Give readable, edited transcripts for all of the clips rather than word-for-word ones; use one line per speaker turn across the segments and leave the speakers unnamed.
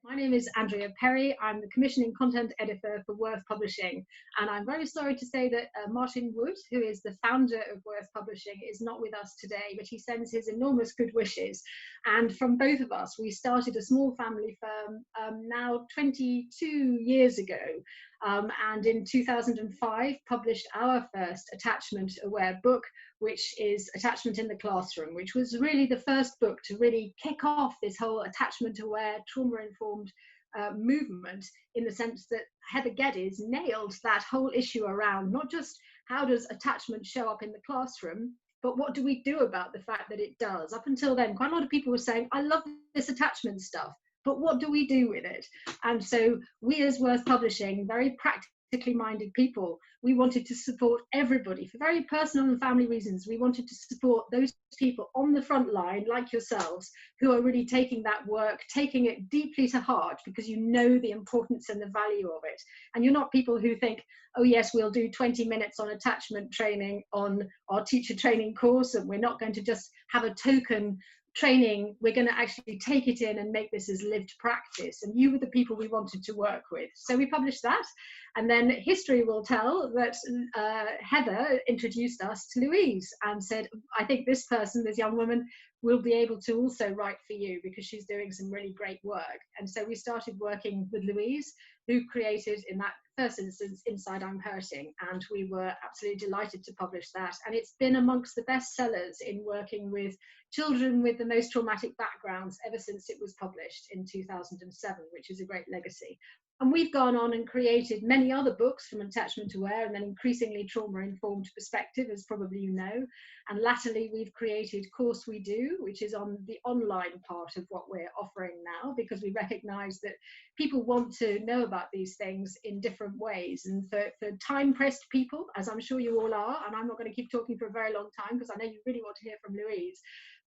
My name is Andrea Perry. I'm the commissioning content editor for Worth Publishing. And I'm very sorry to say that Martin Wood, who is the founder of Worth Publishing, is not with us today, but he sends his enormous good wishes. And from both of us, we started a small family firm now 22 years ago. And in 2005, published our first attachment-aware book, which is Attachment in the Classroom, which was really the first book to really kick off this whole attachment-aware, trauma-informed movement, in the sense that Heather Geddes nailed that whole issue around not just how does attachment show up in the classroom, but what do we do about the fact that it does? Up until then, quite a lot of people were saying, I love this attachment stuff, but what do we do with it? And so we, as Worth Publishing, very practically minded people, we wanted to support everybody for very personal and family reasons. We wanted to support those people on the front line, like yourselves, who are really taking that work, taking it deeply to heart, because you know the importance and the value of it. And you're not people who think, oh yes, we'll do 20 minutes on attachment training on our teacher training course, and we're not going to just have a token training, we're going to actually take it in and make this as lived practice. And you were the people we wanted to work with. So we published that. And then history will tell that Heather introduced us to Louise and said, I think this person, this young woman, will be able to also write for you because she's doing some really great work. And so we started working with Louise, who created, in that first instance, Inside I'm Hurting. And we were absolutely delighted to publish that. And it's been amongst the best sellers in working with children with the most traumatic backgrounds ever since it was published in 2007, which is a great legacy. And we've gone on and created many other books from attachment aware and then increasingly trauma-informed perspective, as probably you know. And latterly, we've created Course We Do, which is on the online part of what we're offering now, because we recognize that people want to know about these things in different ways. And for time-pressed people, as I'm sure you all are, and I'm not going to keep talking for a very long time because I know you really want to hear from Louise,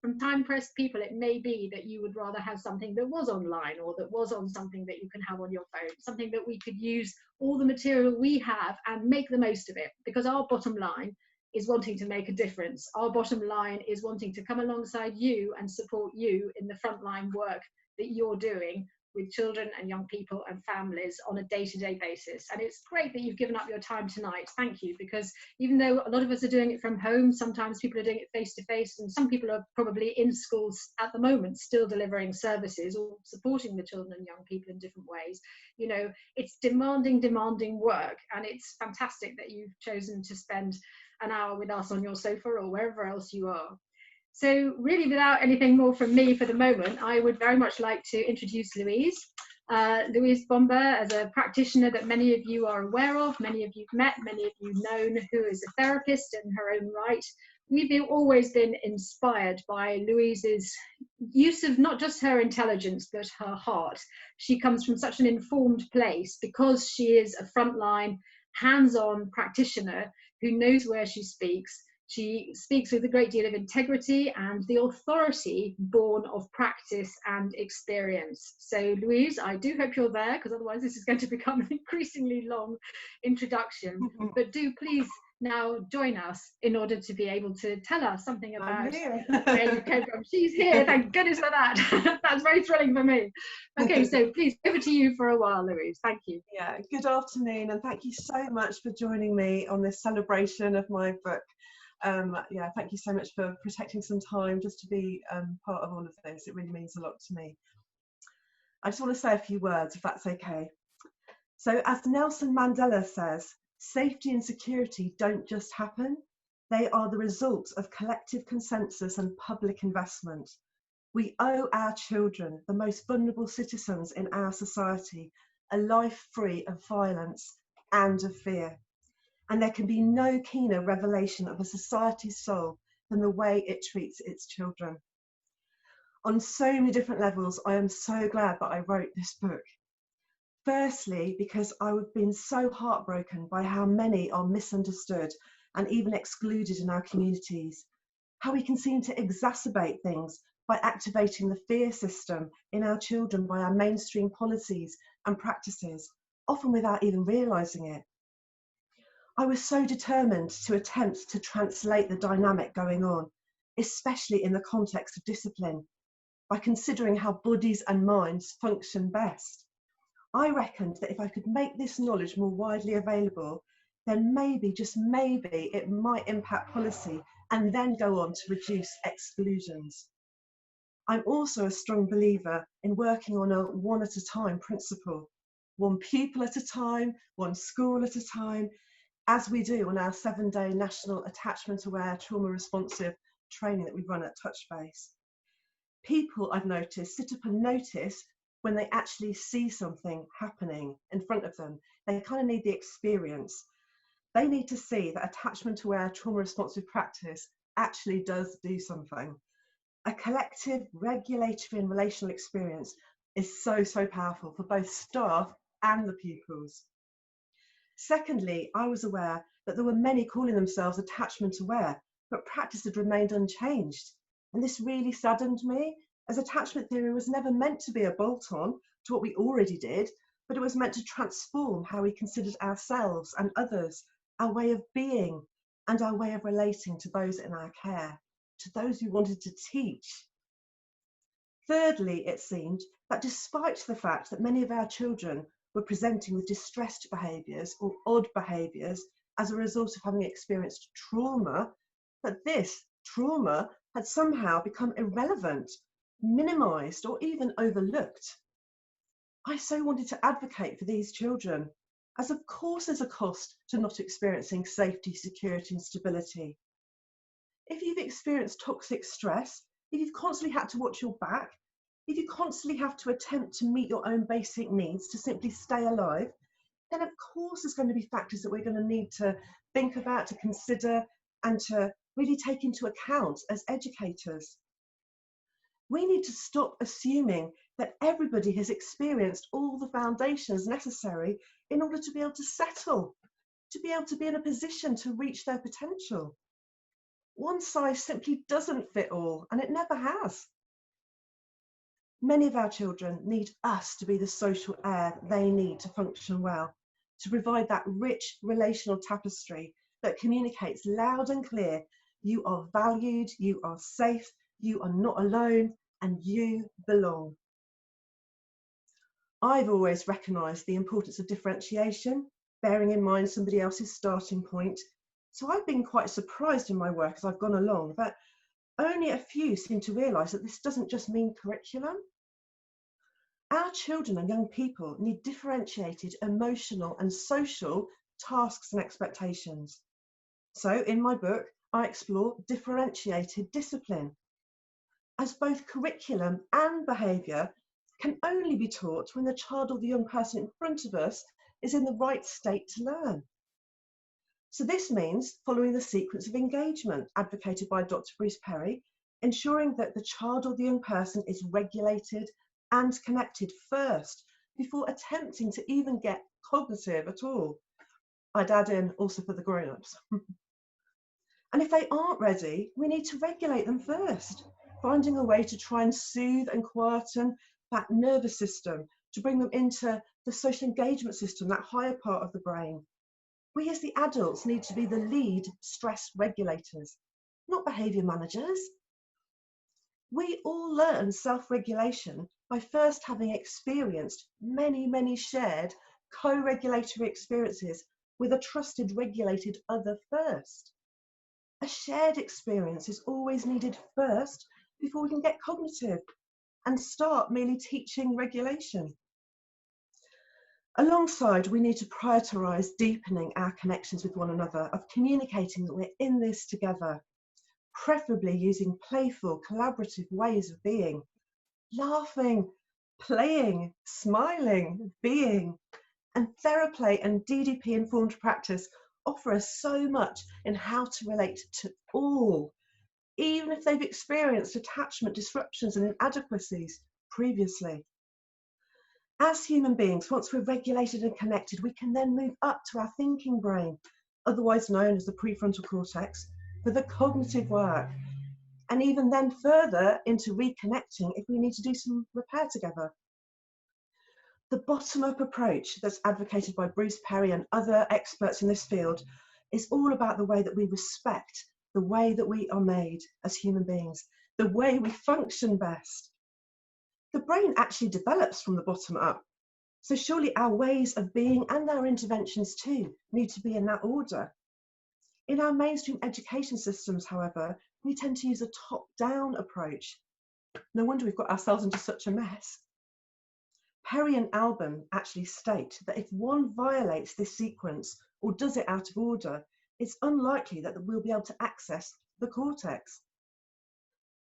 from time-pressed people, it may be that you would rather have something that was online or that was on something that you can have on your phone, something that we could use all the material we have and make the most of it, because our bottom line is wanting to make a difference. Our bottom line is wanting to come alongside you and support you in the frontline work that you're doing with children and young people and families on a day-to-day basis. And it's great that you've given up your time tonight. Thank you, because even though a lot of us are doing it from home, sometimes people are doing it face-to-face, and some people are probably in schools at the moment still delivering services or supporting the children and young people in different ways. You know, it's demanding work, and it's fantastic that you've chosen to spend an hour with us on your sofa or wherever else you are. So really, without anything more from me for the moment, I would very much like to introduce Louise. Louise Bomber, as a practitioner that many of you are aware of, many of you've met, many of you known, who is a therapist in her own right. We've always been inspired by Louise's use of not just her intelligence, but her heart. She comes from such an informed place because she is a frontline, hands-on practitioner who knows where she speaks. She speaks with a great deal of integrity and the authority born of practice and experience. So Louise, I do hope you're there, because otherwise this is going to become an increasingly long introduction. But do please now join us in order to be able to tell us something about where you came from. She's here, thank goodness for that. That's very thrilling for me. Okay, so please, over to you for a while, Louise. Thank you.
Yeah, good afternoon, and thank you so much for joining me on this celebration of my book. Yeah, thank you so much for protecting some time just to be part of all of this. It really means a lot to me. I just want to say a few words, if that's okay. So, as Nelson Mandela says, safety and security don't just happen. They are the result of collective consensus and public investment. We owe our children, the most vulnerable citizens in our society, a life free of violence and of fear. And there can be no keener revelation of a society's soul than the way it treats its children. On so many different levels, I am so glad that I wrote this book. Firstly, because I've been so heartbroken by how many are misunderstood and even excluded in our communities, how we can seem to exacerbate things by activating the fear system in our children by our mainstream policies and practices, often without even realising it. I was so determined to attempt to translate the dynamic going on, especially in the context of discipline, by considering how bodies and minds function best. I reckoned that if I could make this knowledge more widely available, then maybe, just maybe, it might impact policy and then go on to reduce exclusions. I'm also a strong believer in working on a one at a time principle, one pupil at a time, one school at a time, as we do on our 7-day national attachment aware trauma responsive training that we run at Touchbase. People, I've noticed, sit up and notice when they actually see something happening in front of them. They kind of need the experience. They need to see that attachment aware trauma responsive practice actually does do something. A collective regulatory and relational experience is so, so powerful for both staff and the pupils. Secondly, I was aware that there were many calling themselves attachment aware, but practice had remained unchanged. And this really saddened me, as attachment theory was never meant to be a bolt-on to what we already did, but it was meant to transform how we considered ourselves and others, our way of being, and our way of relating to those in our care, to those we wanted to teach. Thirdly, it seemed that despite the fact that many of our children were presenting with distressed behaviours or odd behaviours as a result of having experienced trauma, that this trauma had somehow become irrelevant, minimised, or even overlooked. I so wanted to advocate for these children, as of course there's a cost to not experiencing safety, security and stability. If you've experienced toxic stress, if you've constantly had to watch your back, if you constantly have to attempt to meet your own basic needs to simply stay alive, then of course there's going to be factors that we're going to need to think about, to consider, and to really take into account as educators. We need to stop assuming that everybody has experienced all the foundations necessary in order to be able to settle, to be able to be in a position to reach their potential. One size simply doesn't fit all, and it never has. Many of our children need us to be the social air they need to function well, to provide that rich relational tapestry that communicates loud and clear, you are valued, you are safe, you are not alone, and you belong. I've always recognised the importance of differentiation, bearing in mind somebody else's starting point. So I've been quite surprised in my work as I've gone along that only a few seem to realise that this doesn't just mean curriculum. Our children and young people need differentiated emotional and social tasks and expectations. So in my book, I explore differentiated discipline, as both curriculum and behaviour can only be taught when the child or the young person in front of us is in the right state to learn. So this means following the sequence of engagement advocated by Dr. Bruce Perry, ensuring that the child or the young person is regulated and connected first before attempting to even get cognitive at all. I'd add in also for the grown-ups. And if they aren't ready, we need to regulate them first, finding a way to try and soothe and quieten that nervous system to bring them into the social engagement system, that higher part of the brain. We as the adults need to be the lead stress regulators, not behaviour managers. We all learn self-regulation by first having experienced many, many shared co-regulatory experiences with a trusted regulated other first. A shared experience is always needed first before we can get cognitive and start merely teaching regulation. Alongside, we need to prioritise deepening our connections with one another, of communicating that we're in this together, preferably using playful, collaborative ways of being, laughing, playing, smiling, being. And Theraplay and DDP-informed practice offer us so much in how to relate to all, even if they've experienced attachment disruptions and inadequacies previously. As human beings, once we're regulated and connected, we can then move up to our thinking brain, otherwise known as the prefrontal cortex, for the cognitive work, and even then further into reconnecting if we need to do some repair together. The bottom-up approach that's advocated by Bruce Perry and other experts in this field is all about the way that we respect the way that we are made as human beings, the way we function best. The brain actually develops from the bottom up. So surely our ways of being and our interventions too need to be in that order. In our mainstream education systems, however, we tend to use a top-down approach. No wonder we've got ourselves into such a mess. Perry and Alban actually state that if one violates this sequence or does it out of order, it's unlikely that we'll be able to access the cortex.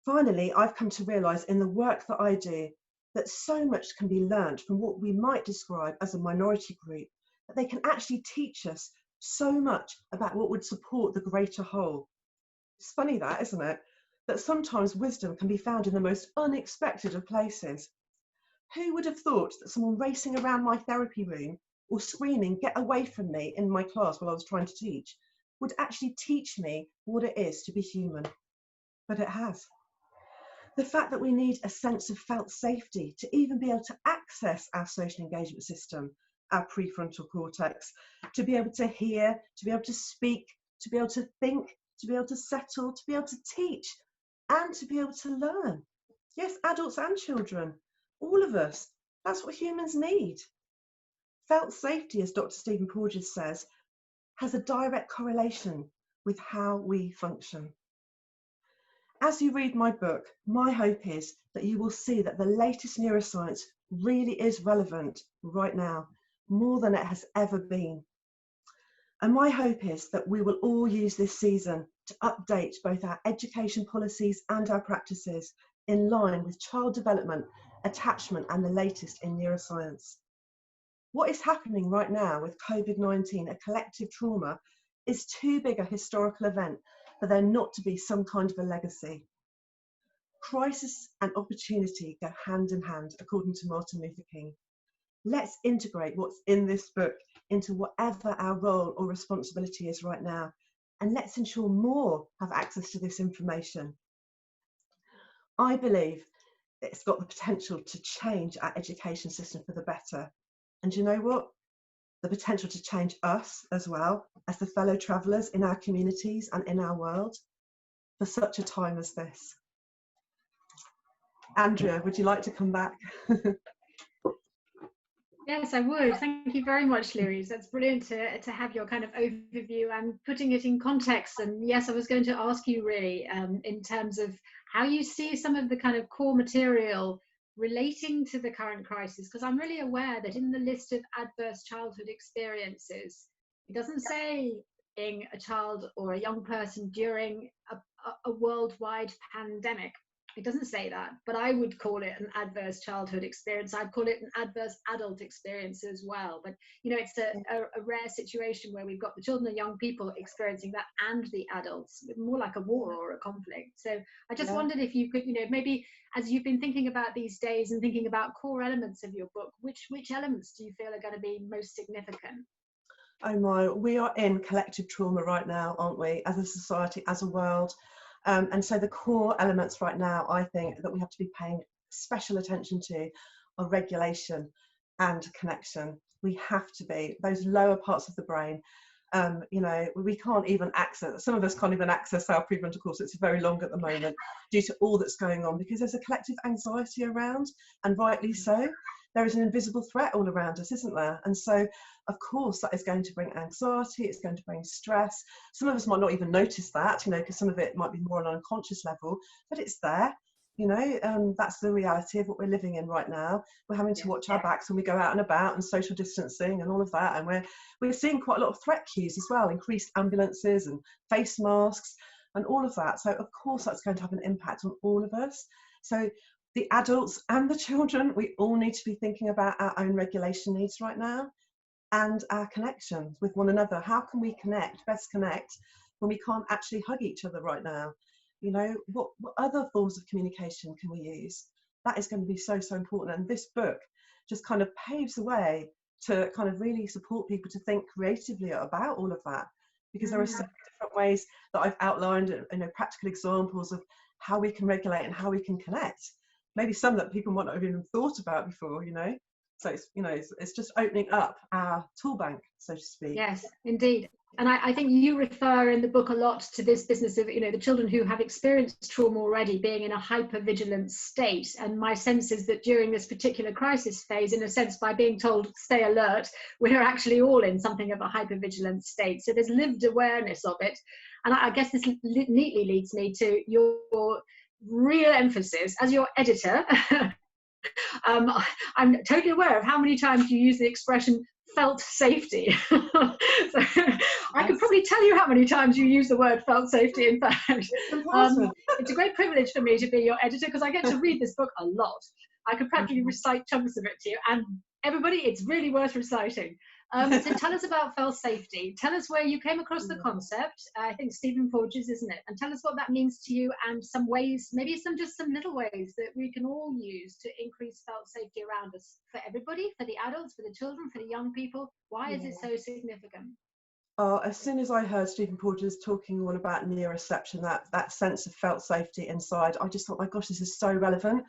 Finally, I've come to realise in the work that I do that so much can be learned from what we might describe as a minority group, that they can actually teach us so much about what would support the greater whole. It's funny that, isn't it? That sometimes wisdom can be found in the most unexpected of places. Who would have thought that someone racing around my therapy room or screaming, "Get away from me," in my class while I was trying to teach, would actually teach me what it is to be human? But it has. The fact that we need a sense of felt safety to even be able to access our social engagement system, our prefrontal cortex, to be able to hear, to be able to speak, to be able to think, to be able to settle, to be able to teach, and to be able to learn. Yes, adults and children, all of us, that's what humans need. Felt safety, as Dr. Stephen Porges says, has a direct correlation with how we function. As you read my book, my hope is that you will see that the latest neuroscience really is relevant right now, more than it has ever been. And my hope is that we will all use this season to update both our education policies and our practices in line with child development, attachment, and the latest in neuroscience. What is happening right now with COVID-19, a collective trauma, is too big a historical event for there not to be some kind of a legacy. Crisis and opportunity go hand in hand, according to Martin Luther King. Let's integrate what's in this book into whatever our role or responsibility is right now, and let's ensure more have access to this information. I believe it's got the potential to change our education system for the better. And you know what? The potential to change us as well as the fellow travellers in our communities and in our world for such a time as this. Andrea, would you like to come back?
Yes, I would. Thank you very much, Louise. That's brilliant to have your kind of overview and putting it in context. And yes, I was going to ask you really in terms of how you see some of the kind of core material relating to the current crisis, because I'm really aware that in the list of adverse childhood experiences, it doesn't say being a child or a young person during a worldwide pandemic. It doesn't say that, but I would call it an adverse childhood experience. I'd call it an adverse adult experience as well. But, you know, it's a rare situation where we've got the children and young people experiencing that and the adults, more like a war or a conflict. So I just wondered if you could, you know, maybe as you've been thinking about these days and thinking about core elements of your book, which elements do you feel are going to be most significant?
Oh my, we are in collective trauma right now, aren't we, as a society, as a world. And so the core elements right now, I think, that we have to be paying special attention to are regulation and connection. We have to be, those lower parts of the brain, you know, we can't even access, some of us can't even access our prefrontal cortex. It's very long at the moment due to all that's going on, because there's a collective anxiety around, and rightly so. There is an invisible threat all around us, isn't there? And so, of course, that is going to bring anxiety, it's going to bring stress. Some of us might not even notice that, you know, because some of it might be more on an unconscious level, but it's there. You know, that's the reality of what we're living in right now. We're having to watch our backs when we go out and about, and social distancing and all of that. And we're seeing quite a lot of threat cues as well, increased ambulances and face masks and all of that. So, of course, that's going to have an impact on all of us. So the adults and the children, we all need to be thinking about our own regulation needs right now and our connections with one another. How can we best connect when we can't actually hug each other right now? You know, what other forms of communication can we use? That is going to be so, so important. And this book just kind of paves the way to kind of really support people to think creatively about all of that, because there are so many different ways that I've outlined, you know, practical examples of how we can regulate and how we can connect. Maybe some that people might not have even thought about before, you know. So it's, you know, it's just opening up our tool bank, so to speak.
Yes, indeed. And I think you refer in the book a lot to this business of, you know, the children who have experienced trauma already being in a hypervigilant state. And my sense is that during this particular crisis phase, in a sense, by being told stay alert, we're actually all in something of a hypervigilant state. So there's lived awareness of it. And I guess this neatly leads me to your real emphasis as your editor. I'm totally aware of how many times you use the expression felt safety. So I could probably tell you how many times you use the word felt safety, in fact. It's a great privilege for me to be your editor because I get to read this book a lot. I could practically recite chunks of it to you, and everybody, it's really worth reciting. So tell us about felt safety. Tell us where you came across the concept. I think Stephen Porges, isn't it? And tell us what that means to you and some ways, maybe some little ways that we can all use to increase felt safety around us, for everybody, for the adults, for the children, for the young people. Why is it so significant?
As soon as I heard Stephen Porges talking all about neuroception, that sense of felt safety inside, I just thought, my gosh, this is so relevant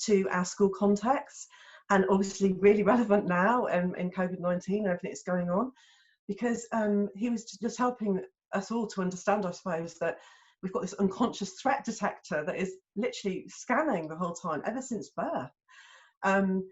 to our school context. And obviously really relevant now in COVID-19, everything that's going on, because he was just helping us all to understand, I suppose, that we've got this unconscious threat detector that is literally scanning the whole time, ever since birth. And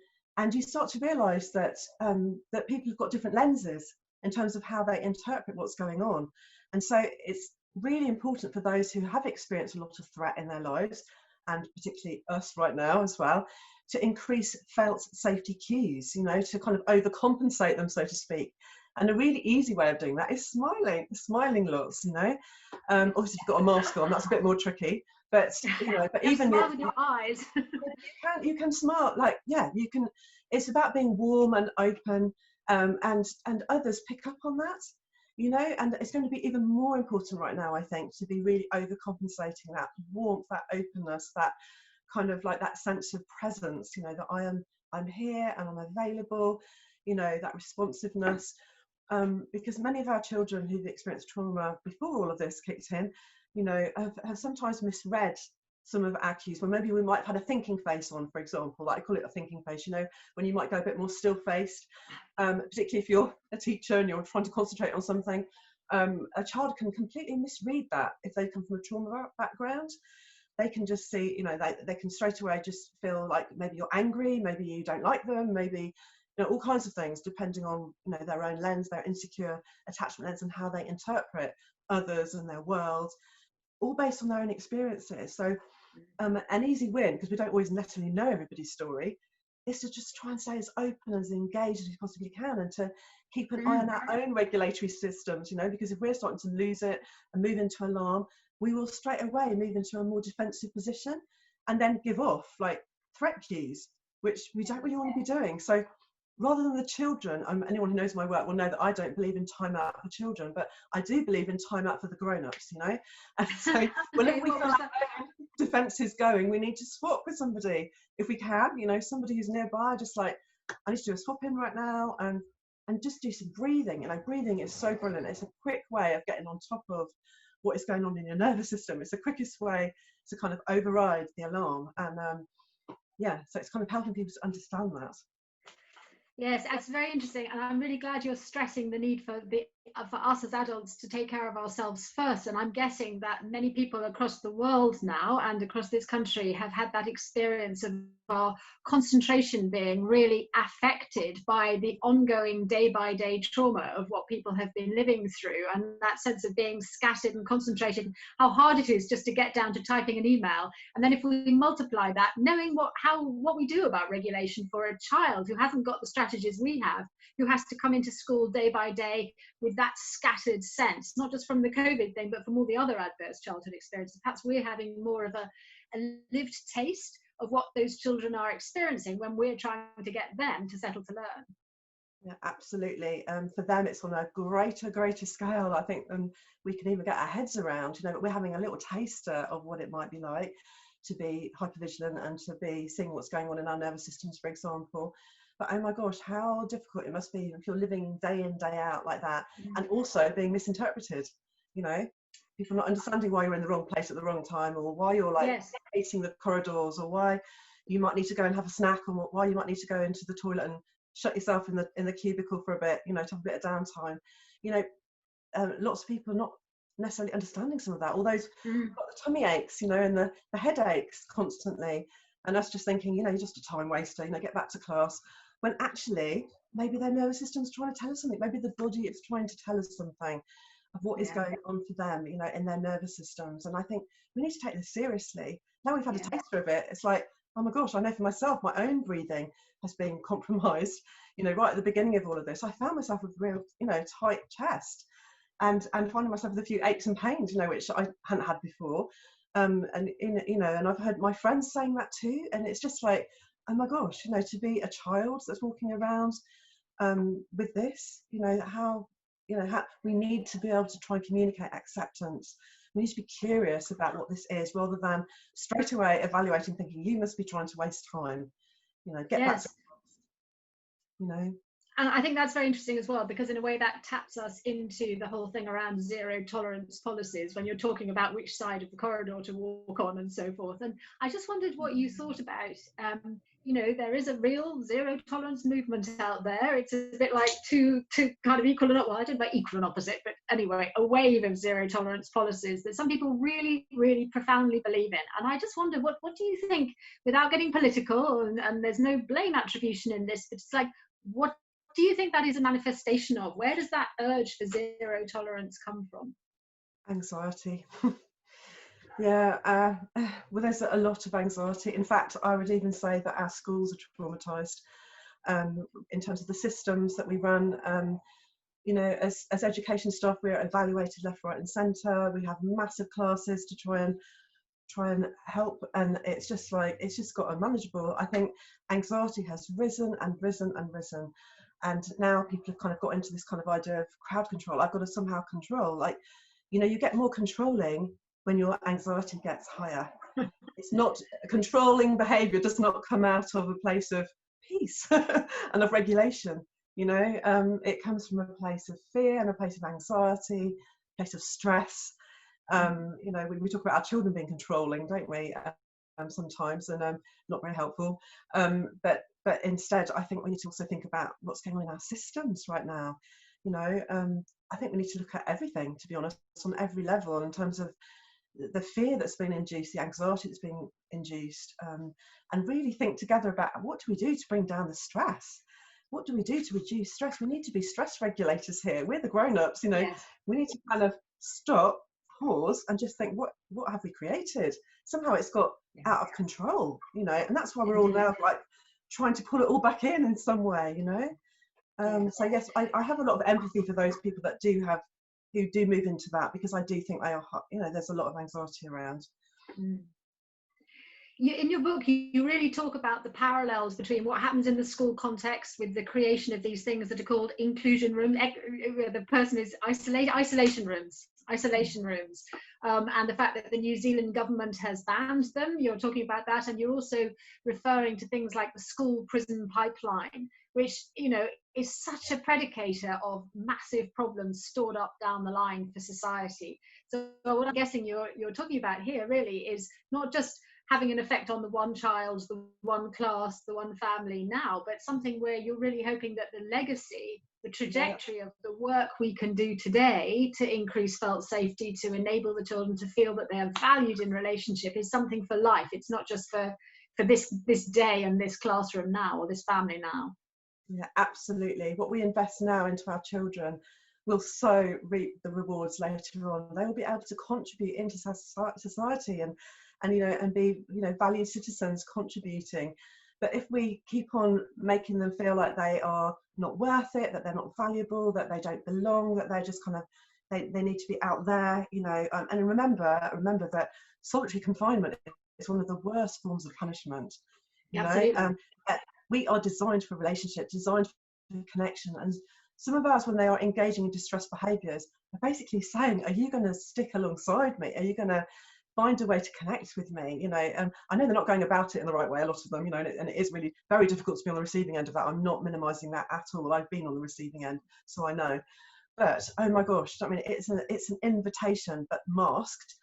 you start to realise that that people have got different lenses in terms of how they interpret what's going on. And so it's really important for those who have experienced a lot of threat in their lives, and particularly us right now as well, to increase felt safety cues, you know, to kind of overcompensate them, so to speak. And a really easy way of doing that is smiling lots, you know. Obviously, if you've got a mask on, that's a bit more tricky. But you know, but even
smile with your eyes.
you can smile, like, yeah, you can. It's about being warm and open, and others pick up on that, you know. And it's going to be even more important right now, I think, to be really overcompensating that warmth, that openness, that kind of like that sense of presence, you know, that I'm here and I'm available, you know, that responsiveness, because many of our children who've experienced trauma before all of this kicked in, you know, have sometimes misread some of our cues, where maybe we might have had a thinking face on, for example, like I call it a thinking face, you know, when you might go a bit more still-faced, particularly if you're a teacher and you're trying to concentrate on something. A child can completely misread that if they come from a trauma background. They can just see, you know, they can straight away just feel like maybe you're angry, maybe you don't like them, maybe, you know, all kinds of things, depending on, you know, their own lens, their insecure attachment lens, and how they interpret others and their world, all based on their own experiences. So an easy win, because we don't always necessarily know everybody's story, is to just try and stay as open, as engaged as you possibly can, and to keep an eye on our own regulatory systems, you know, because if we're starting to lose it and move into alarm, we will straight away move into a more defensive position and then give off like threat cues, which we don't really want to be doing. So rather than the children, anyone who knows my work will know that I don't believe in time out for children, but I do believe in time out for the grown-ups, you know. And so whenever we feel like defense is going, we need to swap with somebody if we can, you know, somebody who's nearby, just like, I need to do a swap in right now, and just do some breathing. You know, breathing is so brilliant. It's a quick way of getting on top of what is going on in your nervous system. It's the quickest way to kind of override the alarm. And yeah, so it's kind of helping people to understand that.
Yes, that's very interesting, and I'm really glad you're stressing the need for us as adults to take care of ourselves first. And I'm guessing that many people across the world now and across this country have had that experience of our concentration being really affected by the ongoing day-by-day trauma of what people have been living through, and that sense of being scattered and concentrated, how hard it is just to get down to typing an email. And then if we multiply that, knowing what we do about regulation for a child who hasn't got the strategies we have, who has to come into school day by day with that scattered sense, not just from the COVID thing, but from all the other adverse childhood experiences. Perhaps we're having more of a lived taste of what those children are experiencing when we're trying to get them to settle to learn.
Yeah, absolutely. For them, it's on a greater scale, I think, than we can even get our heads around. You know, but we're having a little taster of what it might be like to be hypervigilant and to be seeing what's going on in our nervous systems, for example. But oh my gosh, how difficult it must be if you're living day in, day out like that, and also being misinterpreted. You know, people not understanding why you're in the wrong place at the wrong time, or why you're like pacing the corridors, or why you might need to go and have a snack, or why you might need to go into the toilet and shut yourself in the cubicle for a bit, you know, to have a bit of downtime. You know, lots of people are not necessarily understanding some of that. All those
Mm.
got the tummy aches, you know, and the headaches constantly, and us just thinking, you know, you're just a time waster, you know, get back to class, when actually maybe their nervous system's trying to tell us something, maybe the body is trying to tell us something of what is going on for them, you know, in their nervous systems. And I think we need to take this seriously. Now we've had a taster of it, it's like, oh my gosh, I know for myself, my own breathing has been compromised, you know, right at the beginning of all of this. I found myself with real, you know, tight chest, and finding myself with a few aches and pains, you know, which I hadn't had before. And you know, and I've heard my friends saying that too, and it's just like, oh my gosh, you know, to be a child that's walking around with this, you know, how we need to be able to try and communicate acceptance. We need to be curious about what this is, rather than straight away evaluating, thinking you must be trying to waste time, you know, get back to, you know.
And I think that's very interesting as well, because in a way that taps us into the whole thing around zero tolerance policies when you're talking about which side of the corridor to walk on and so forth. And I just wondered what you thought about, you know, there is a real zero tolerance movement out there. It's a bit like two kind of equal and, well, I don't know about equal and opposite, but anyway, a wave of zero tolerance policies that some people really, really profoundly believe in. And I just wonder, what do you think, without getting political, and there's no blame attribution in this, but it's like, what do you think that is a manifestation of? Where does that urge for zero tolerance come from?
Anxiety. Yeah, well, there's a lot of anxiety. In fact, I would even say that our schools are traumatized in terms of the systems that we run. You know, as education staff, we are evaluated left, right, and centre. We have massive classes to try and help, and it's just got unmanageable. I think anxiety has risen and risen and risen. And now people have kind of got into this kind of idea of crowd control. I've got to somehow control. Like, you know, you get more controlling when your anxiety gets higher. It's not, controlling behaviour does not come out of a place of peace and of regulation. You know, it comes from a place of fear and a place of anxiety, a place of stress. You know, we talk about our children being controlling, don't we? Sometimes, and not very helpful. But instead, I think we need to also think about what's going on in our systems right now. You know, I think we need to look at everything, to be honest, on every level, in terms of the fear that's been induced, the anxiety that's been induced, and really think together about what do we do to bring down the stress? What do we do to reduce stress? We need to be stress regulators here. We're the grown-ups, you know. Yes. We need to kind of stop, pause, and just think, what have we created? Somehow it's got out of control, you know, and that's why we're all now like trying to pull it all back in some way, you know. So yes, I have a lot of empathy for those people that who do move into that, because I do think they are, you know, there's a lot of anxiety around.
In your book, you really talk about the parallels between what happens in the school context with the creation of these things that are called inclusion rooms. The person is isolation rooms, and the fact that the New Zealand government has banned them. You're talking about that, and you're also referring to things like the school prison pipeline, which, you know, is such a predicator of massive problems stored up down the line for society. So what I'm guessing you're talking about here really is not just having an effect on the one child, the one class, the one family now, but something where you're really hoping that the legacy, the trajectory of the work we can do today to increase felt safety, to enable the children to feel that they are valued in relationship, is something for life. It's not just for this day and this classroom now, or this family now.
Yeah, absolutely. What we invest now into our children will so reap the rewards later on. They will be able to contribute into society and you know, and be, you know, valued citizens contributing. But if we keep on making them feel like they are not worth it, that they're not valuable, that they don't belong, that they're just kind of, they need to be out there, you know, and remember that solitary confinement is one of the worst forms of punishment. You know, we are designed for relationship, designed for connection, and some of us, when they are engaging in distress behaviours, are basically saying, are you going to stick alongside me? Are you going to find a way to connect with me? You know, I know they're not going about it in the right way, a lot of them, you know, and it is really very difficult to be on the receiving end of that. I'm not minimising that at all. I've been on the receiving end, so I know. But oh my gosh, I mean, it's an invitation, but masked,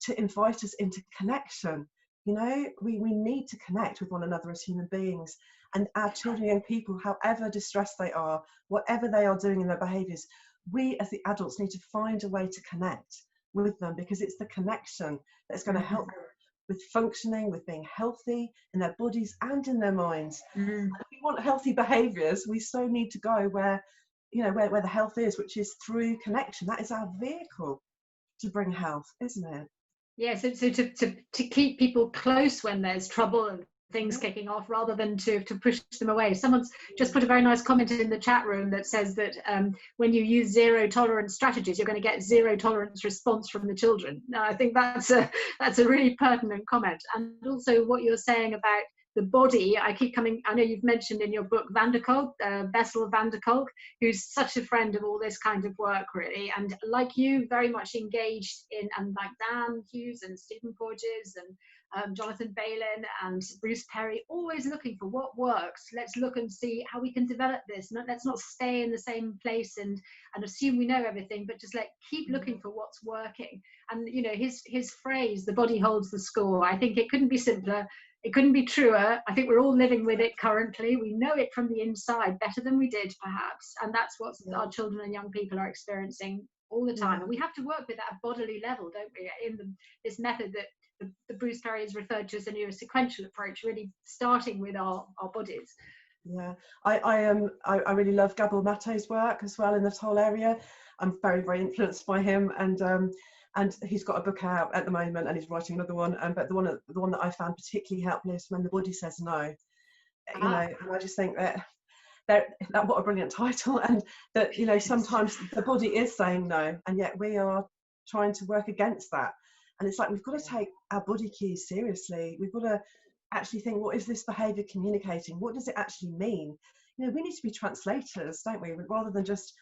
to invite us into connection. You know, we need to connect with one another as human beings, and our children, young people, however distressed they are, whatever they are doing in their behaviours, we as the adults need to find a way to connect with them, because it's the connection that's going to help them with functioning, with being healthy in their bodies and in their minds. And if we want healthy behaviours, we so need to go where, you know, where the health is, which is through connection. That is our vehicle to bring health, isn't it?
Yeah, so to keep people close when there's trouble and things kicking off, rather than to push them away. Someone's just put a very nice comment in the chat room that says that when you use zero tolerance strategies, you're going to get zero tolerance response from the children. Now, I think that's a really pertinent comment. And also what you're saying about the body, I know you've mentioned in your book Van der Kolk, Bessel van der Kolk, who's such a friend of all this kind of work, really, and like you, very much engaged in, and like Dan Hughes and Stephen Porges and Jonathan Balin and Bruce Perry, always looking for what works. Let's look and see how we can develop this. Let's not stay in the same place and assume we know everything, but just keep looking for what's working. And you know, his phrase, "the body holds the score," I think it couldn't be simpler. It couldn't be truer. I think we're all living with it currently. We know it from the inside better than we did, perhaps. And that's what our children and young people are experiencing all the time. And we have to work with that bodily level, don't we? In this method that the Bruce Perry has referred to as a neurosequential approach, really starting with our bodies.
Yeah, I really love Gabor Mate's work as well in this whole area. I'm very, very influenced by him, and he's got a book out at the moment, and he's writing another one. But the one that I found particularly helpful is When the Body Says No. You know, and I just think that what a brilliant title, and that, you know, sometimes the body is saying no, and yet we are trying to work against that. And it's like, we've got to take our body cues seriously. We've got to actually think, what is this behaviour communicating? What does it actually mean? You know, we need to be translators, don't we? Rather than just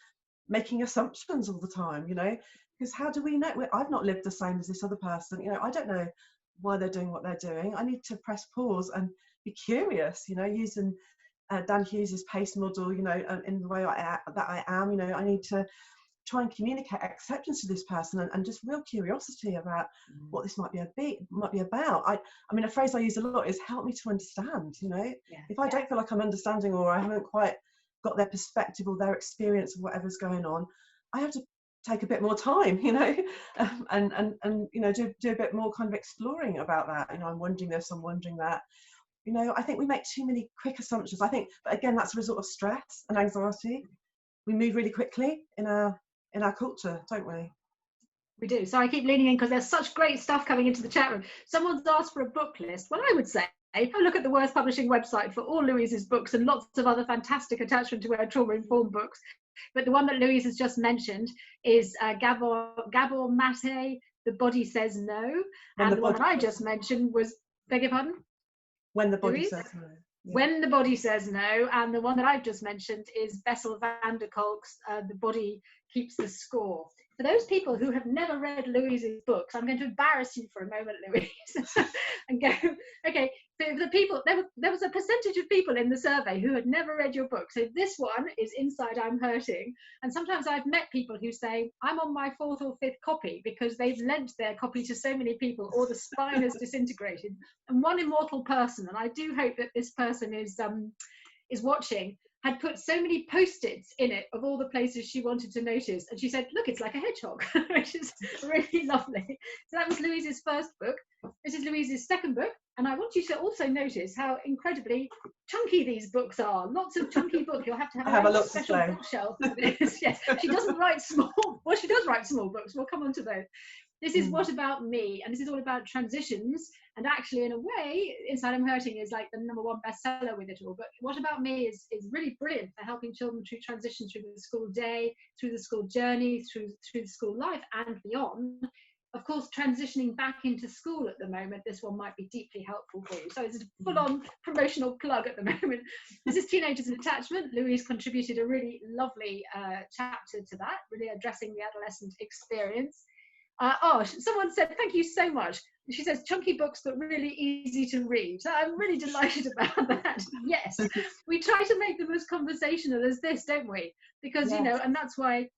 making assumptions all the time, you know, because how do we know? I've not lived the same as this other person. You know, I don't know why they're doing what they're doing. I need to press pause and be curious, you know, using Dan Hughes's PACE model, you know, in the way that I am. You know, I need to try and communicate acceptance to this person, and just real curiosity about what this might be about. I mean, a phrase I use a lot is "help me to understand." You know, if I don't feel like I'm understanding, or I haven't quite got their perspective or their experience of whatever's going on, I have to take a bit more time, you know, and you know, do a bit more kind of exploring about that. You know, I'm wondering this, I'm wondering that. You know, I think we make too many quick assumptions. I think, but again, that's a result of stress and anxiety. We move really quickly in our culture, don't we?
We do. So I keep leaning in because there's such great stuff coming into the chat room. Someone's asked for a book list. Well, I would say have a look at the Worth Publishing website for all Louise's books and lots of other fantastic attachment to our trauma-informed books. But the one that Louise has just mentioned is Gabor Mate, The Body Says No. And the one that I just mentioned was, beg your pardon?
When the Body Says No.
Yeah. When the Body Says No. And the one that I've just mentioned is Bessel van der Kolk's The Body Keeps the Score. For those people who have never read Louise's books, I'm going to embarrass you for a moment, Louise, and go, okay, so the people, there was a percentage of people in the survey who had never read your book. So this one is Inside I'm Hurting. And sometimes I've met people who say, I'm on my 4th or 5th copy because they've lent their copy to so many people, or the spine has disintegrated. And one immortal person, and I do hope that this person is watching, had put so many post-its in it of all the places she wanted to notice. And she said, look, it's like a hedgehog, which is really lovely. So that was Louise's first book. This is Louise's second book. And I want you to also notice how incredibly chunky these books are. Lots of chunky books. You'll have to have a special bookshelf for this. Yes, she doesn't write small, well, she does write small books. We'll come on to those. This is What About Me, and this is all about transitions. And actually, in a way, Inside I'm Hurting is like the #1 bestseller with it all. But What About Me is really brilliant for helping children to transition through the school day, through the school journey, through the school life and beyond. Of course, transitioning back into school at the moment, this one might be deeply helpful for you. So it's a full-on promotional plug at the moment. This is Teenagers and Attachment. Louise contributed a really lovely chapter to that, really addressing the adolescent experience. Someone said, thank you so much. She says, chunky books, but really easy to read. So I'm really delighted about that. Yes, we try to make them as conversational as this, don't we? Because, you know, and that's why,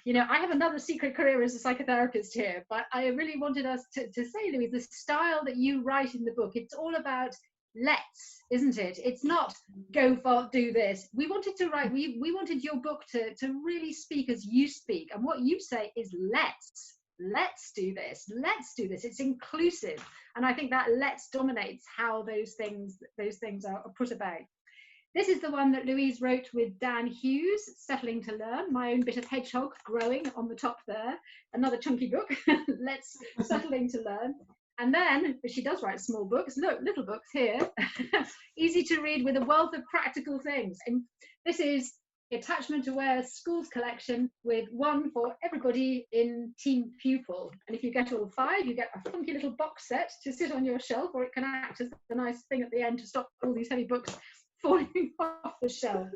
you know, I have another secret career as a psychotherapist here, but I really wanted us to say, Louise, the style that you write in the book, it's all about let's, isn't it? It's not go for do this. We wanted to write, we wanted your book to really speak as you speak, and what you say is let's do this, let's do this. It's inclusive, and I think that let's dominates how those things are put about. This is the one that Louise wrote with Dan Hughes, Settling to Learn, my own bit of hedgehog growing on the top there. Another chunky book, Let's Settling to Learn. And then, but she does write small books, look, little books here, easy to read with a wealth of practical things. And this is Attachment Aware Schools Collection with one for everybody in Team Pupil. And if you get all 5, you get a funky little box set to sit on your shelf, or it can act as the nice thing at the end to stop all these heavy books falling off the shelf.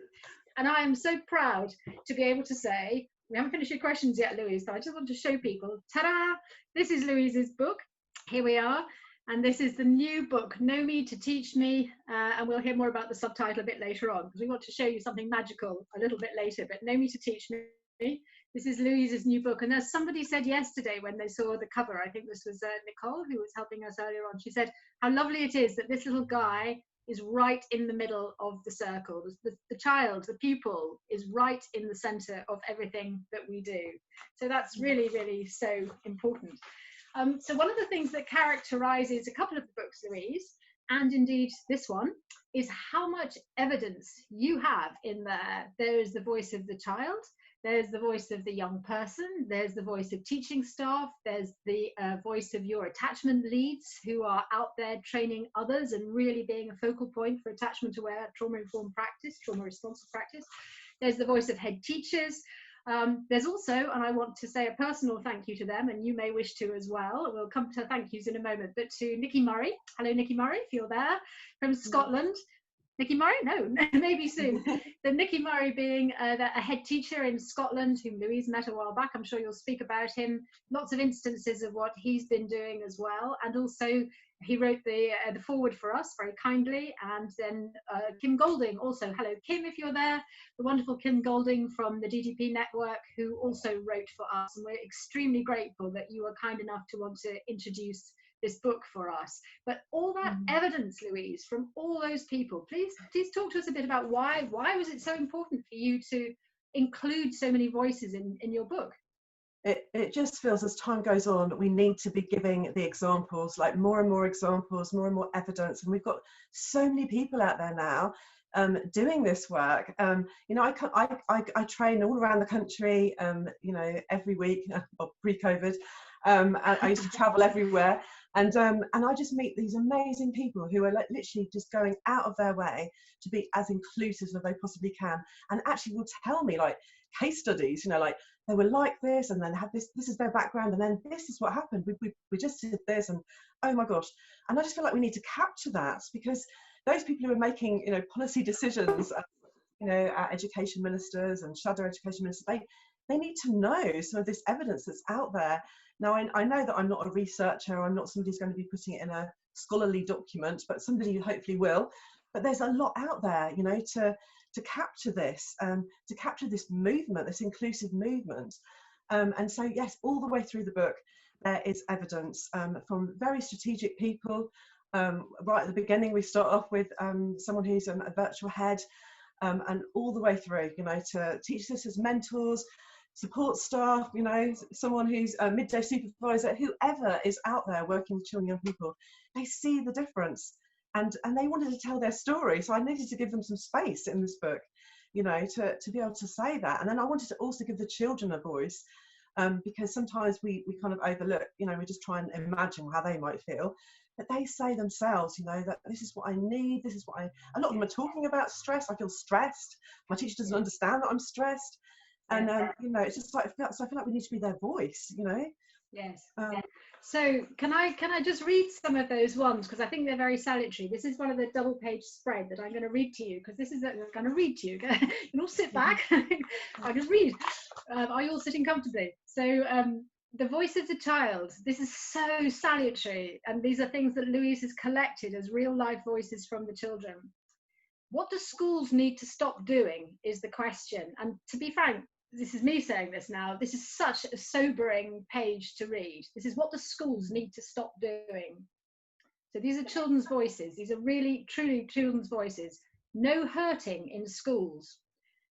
And I am so proud to be able to say, we haven't finished your questions yet, Louise, but I just want to show people, ta-da, this is Louise's book. Here we are, and this is the new book, Know Me to Teach Me, and we'll hear more about the subtitle a bit later on, because we want to show you something magical a little bit later, but Know Me to Teach Me. This is Louise's new book, and as somebody said yesterday when they saw the cover, I think this was Nicole, who was helping us earlier on, she said how lovely it is that this little guy is right in the middle of the circle. The child, the pupil, is right in the center of everything that we do. So that's really, really so important. So one of the things that characterizes a couple of the books, Louise, and indeed this one, is how much evidence you have in there. There is the voice of the child, there's the voice of the young person, there's the voice of teaching staff, there's the voice of your attachment leads who are out there training others and really being a focal point for attachment-aware, trauma-informed practice, trauma-responsive practice. There's the voice of head teachers. There's also, and I want to say a personal thank you to them, and you may wish to as well, we'll come to thank yous in a moment, but to Nikki Murray. Hello, Nikki Murray, if you're there, from Scotland. Nikki Murray? No, maybe soon. The Nikki Murray being a head teacher in Scotland, whom Louise met a while back. I'm sure you'll speak about him. Lots of instances of what he's been doing as well. And also, he wrote the foreword for us very kindly. And then Kim Golding also. Hello, Kim, if you're there. The wonderful Kim Golding from the DDP network, who also wrote for us. And we're extremely grateful that you were kind enough to want to introduce this book for us. But all that evidence, Louise, from all those people, please talk to us a bit about why was it so important for you to include so many voices in your book?
It just feels as time goes on, we need to be giving the examples, like more and more examples, more and more evidence. And we've got so many people out there now doing this work. You know, I train all around the country, you know, every week, well, pre-COVID. I used to travel everywhere, and I just meet these amazing people who are like literally just going out of their way to be as inclusive as they possibly can, and actually will tell me like case studies, you know, like they were like this, and then have this is their background, and then this is what happened. We just did this, and oh my gosh. And I just feel like we need to capture that, because those people who are making, you know, policy decisions, you know, education ministers and shadow education ministers, they need to know some of this evidence that's out there. Now, I know that I'm not a researcher, I'm not somebody who's going to be putting it in a scholarly document, but somebody who hopefully will. But there's a lot out there, you know, to capture this movement, this inclusive movement. And so, yes, all the way through the book, there is evidence from very strategic people. Right at the beginning, we start off with someone who's a virtual head, and all the way through, you know, to teach this as mentors, support staff, you know, someone who's a midday supervisor, whoever is out there working with children and young people, they see the difference, and they wanted to tell their story. So I needed to give them some space in this book, you know, to be able to say that. And then I wanted to also give the children a voice, because sometimes we kind of overlook, you know, we just try and imagine how they might feel. But they say themselves, you know, that this is what I need, this is what a lot of them are talking about stress. I feel stressed. My teacher doesn't understand that I'm stressed. And you know, it's just like, so I feel like we need to be their voice, you know.
Yes. So can I just read some of those ones, because I think they're very salutary. This is one of the double page spread that I'm going to read to you, because this is I'm going to read to you. You can all sit back. I just read. Are you all sitting comfortably? So the voice of the child. This is so salutary, and these are things that Louise has collected as real life voices from the children. What do schools need to stop doing is the question. And to be frank, this is me saying this now, this is such a sobering page to read. This is what the schools need to stop doing. So these are children's voices. These are really, truly children's voices. No hurting in schools.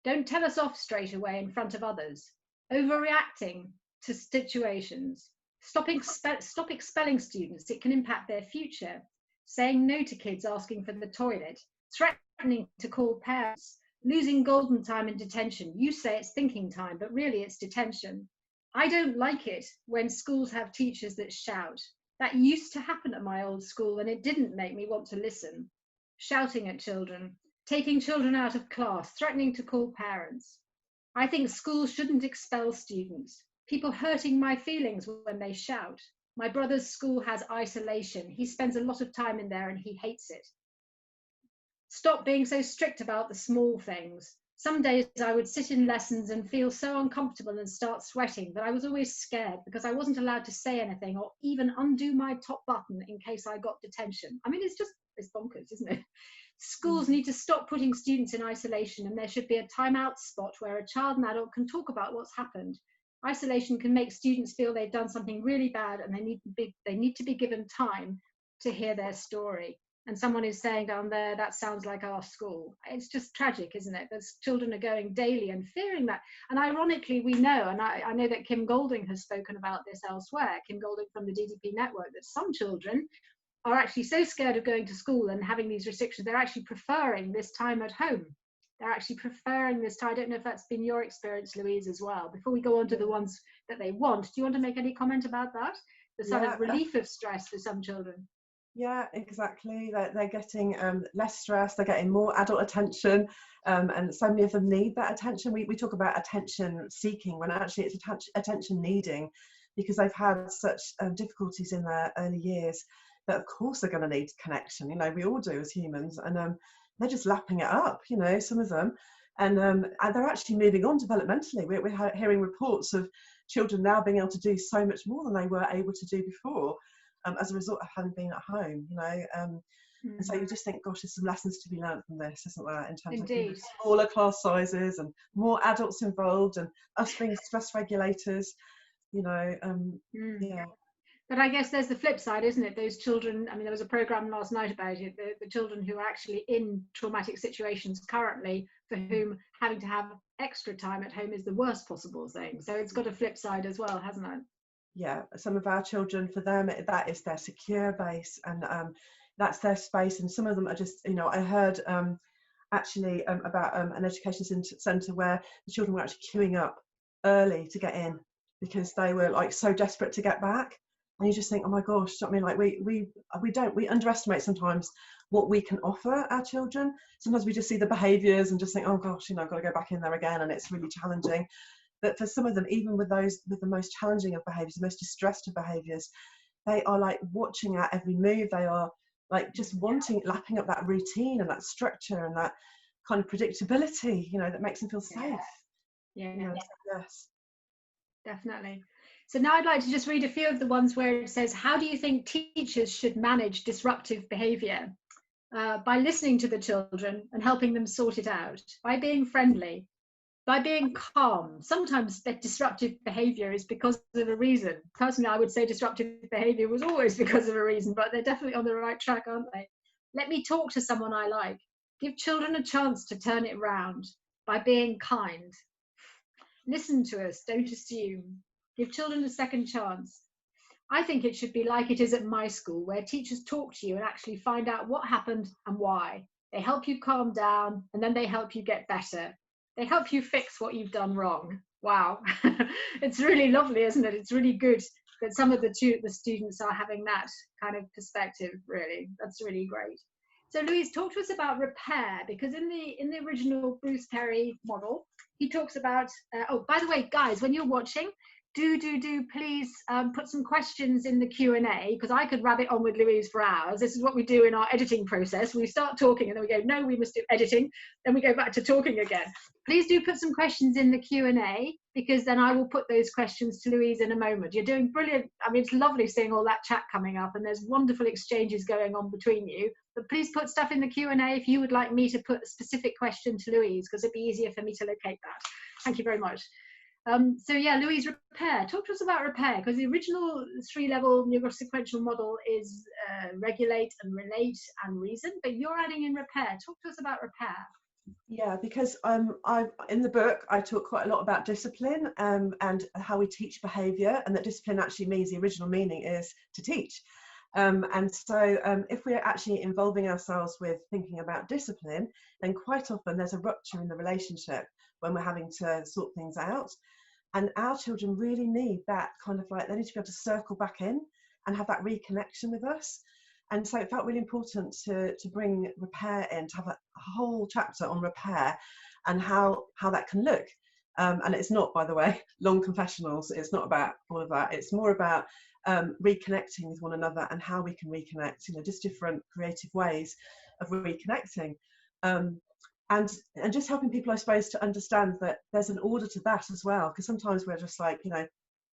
Don't tell us off straight away in front of others. Overreacting to situations. Stop expelling students. It can impact their future. Saying no to kids asking for the toilet. Threatening to call parents. Losing golden time in detention. You say it's thinking time, but really it's detention. I don't like it when schools have teachers that shout. That used to happen at my old school and it didn't make me want to listen. Shouting at children. Taking children out of class. Threatening to call parents. I think schools shouldn't expel students. People hurting my feelings when they shout. My brother's school has isolation. He spends a lot of time in there and he hates it. Stop being so strict about the small things. Some days I would sit in lessons and feel so uncomfortable and start sweating, but I was always scared because I wasn't allowed to say anything or even undo my top button in case I got detention. I mean, it's bonkers, isn't it? Schools need to stop putting students in isolation, and there should be a timeout spot where a child and adult can talk about what's happened. Isolation can make students feel they've done something really bad and they need to be given time to hear their story. And someone is saying down there, that sounds like our school. It's just tragic, isn't it? There's children are going daily and fearing that. And ironically, we know, and I know that Kim Golding has spoken about this elsewhere, Kim Golding from the DDP network, that some children are actually so scared of going to school and having these restrictions, they're actually preferring this time at home. They're actually preferring this time. I don't know if that's been your experience, Louise, as well. Before we go on to the ones that they want, do you want to make any comment about that? The sort of relief of stress for some children.
Yeah, exactly. They're getting less stress, they're getting more adult attention, and so many of them need that attention. We talk about attention seeking when actually it's attention needing, because they've had such difficulties in their early years that of course they're going to need connection. You know, we all do as humans, and they're just lapping it up, you know, some of them. And they're actually moving on developmentally. We're hearing reports of children now being able to do so much more than they were able to do before. As a result of having been at home, you know, and so you just think, gosh, there's some lessons to be learned from this, isn't there, in terms of smaller class sizes and more adults involved and us being stress regulators, you know. Yeah.
But I guess there's the flip side, isn't it? Those children, I mean, there was a program last night about it, the children who are actually in traumatic situations currently, for whom having to have extra time at home is the worst possible thing. So it's got a flip side as well, hasn't it?
Yeah, some of our children, for them, that is their secure base, and that's their space. And some of them are just, you know, I heard actually about an education centre where the children were actually queuing up early to get in because they were like so desperate to get back. And you just think, oh my gosh, I mean, like we underestimate sometimes what we can offer our children. Sometimes we just see the behaviours and just think, oh gosh, you know, I've got to go back in there again, and it's really challenging. But for some of them, even with those with the most challenging of behaviours, the most distressed of behaviours, they are like watching our every move. They are like just lapping up that routine and that structure and that kind of predictability, you know, that makes them feel safe.
Yeah.
You know, yes.
Definitely. So now I'd like to just read a few of the ones where it says, how do you think teachers should manage disruptive behaviour? By listening to the children and helping them sort it out, by being friendly, by being calm. Sometimes that disruptive behaviour is because of a reason. Personally, I would say disruptive behaviour was always because of a reason, but they're definitely on the right track, aren't they? Let me talk to someone I like. Give children a chance to turn it round, by being kind. Listen to us, don't assume. Give children a second chance. I think it should be like it is at my school, where teachers talk to you and actually find out what happened and why. They help you calm down, and then they help you get better. They help you fix what you've done wrong. Wow. It's really lovely, isn't it? It's really good that some of the students are having that kind of perspective, really. That's really great. So Louise, talk to us about repair, because in the original Bruce Perry model, he talks about, oh, by the way, guys, when you're watching, do please put some questions in the Q&A, because I could rabbit on with Louise for hours. This is what we do in our editing process. We start talking and then we go, no, we must do editing. Then we go back to talking again. Please do put some questions in the Q&A, because then I will put those questions to Louise in a moment. You're doing brilliant. I mean, it's lovely seeing all that chat coming up, and there's wonderful exchanges going on between you. But please put stuff in the Q&A if you would like me to put a specific question to Louise, because it'd be easier for me to locate that. Thank you very much. So yeah, Louise, repair. Talk to us about repair, because the original 3-level neurosequential model is regulate and relate and reason, but you're adding in repair. Talk to us about repair.
Yeah, because in the book I talk quite a lot about discipline and how we teach behaviour, and that discipline actually means, the original meaning is to teach. And so if we're actually involving ourselves with thinking about discipline, then quite often there's a rupture in the relationship when we're having to sort things out. And our children really need that kind of like, they need to be able to circle back in and have that reconnection with us. And so it felt really important to bring repair in, to have a whole chapter on repair and how that can look. And it's not, by the way, long confessionals. It's not about all of that. It's more about reconnecting with one another and how we can reconnect, you know, just different creative ways of reconnecting. And just helping people, I suppose, to understand that there's an order to that as well. Because sometimes we're just like, you know,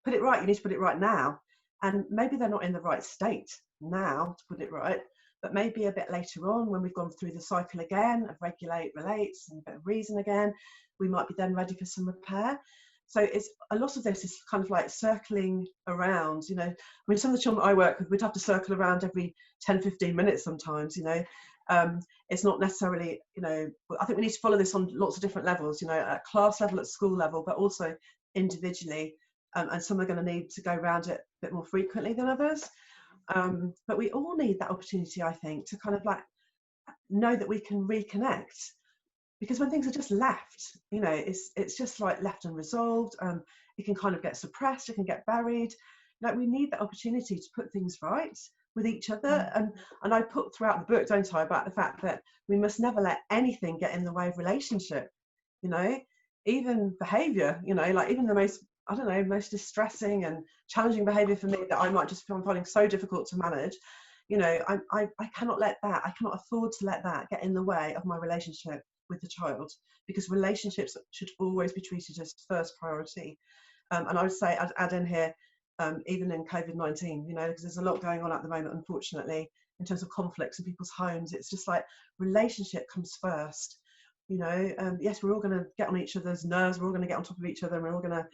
put it right, you need to put it right now. And maybe they're not in the right state now to put it right, but maybe a bit later on, when we've gone through the cycle again of regulate, relates, and a bit of reason again, we might be then ready for some repair. So it's a lot of this is kind of like circling around, you know. I mean, some of the children I work with, we'd have to circle around every 10-15 minutes sometimes, you know. It's not necessarily, you know, I think we need to follow this on lots of different levels, you know, at class level, at school level, but also individually. And some are going to need to go around it a bit more frequently than others. But we all need that opportunity, I think, to kind of like know that we can reconnect. Because when things are just left, you know, it's just like left unresolved. It can kind of get suppressed, it can get buried. Like, we need that opportunity to put things right with each other. And I put throughout the book, don't I, about the fact that we must never let anything get in the way of relationship, you know, even behaviour, you know, like even the most, I don't know, most distressing and challenging behaviour for me that I might just be finding so difficult to manage, you know, I cannot let that, I cannot afford to let that get in the way of my relationship with the child, because relationships should always be treated as first priority. And I would say I'd add in here, even in COVID-19, you know, because there's a lot going on at the moment, unfortunately, in terms of conflicts in people's homes. It's just like relationship comes first, you know. Yes, we're all going to get on each other's nerves, we're all going to get on top of each other, and we're all going to